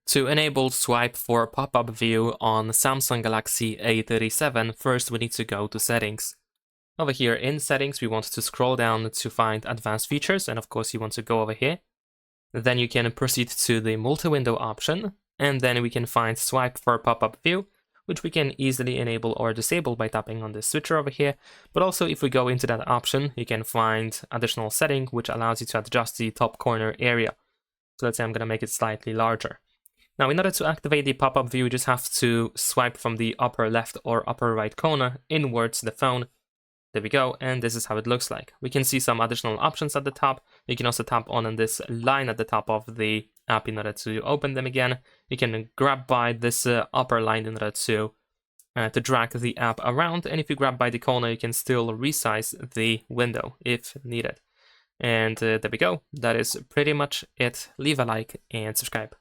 To enable swipe for pop-up view on Samsung Galaxy A37, first we need to go to settings. Over here in settings, we want to scroll down to find advanced features, and of course you want to go over here. Then you can proceed to the multi-window option, and then we can find swipe for pop-up view, which we can easily enable or disable by tapping on this switcher over here. But also if we go into that option, you can find additional setting, which allows you to adjust the top corner area. So let's say I'm going to make it slightly larger. Now, in order to activate the pop-up view, you just have to swipe from the upper left or upper right corner inwards the phone. There we go, and this is how it looks like. We can see some additional options at the top. You can also tap on this line at the top of the app in order to open them again. You can grab by this upper line in order to drag the app around, and if you grab by the corner, you can still resize the window if needed. And there we go. That is pretty much it. Leave a like and subscribe.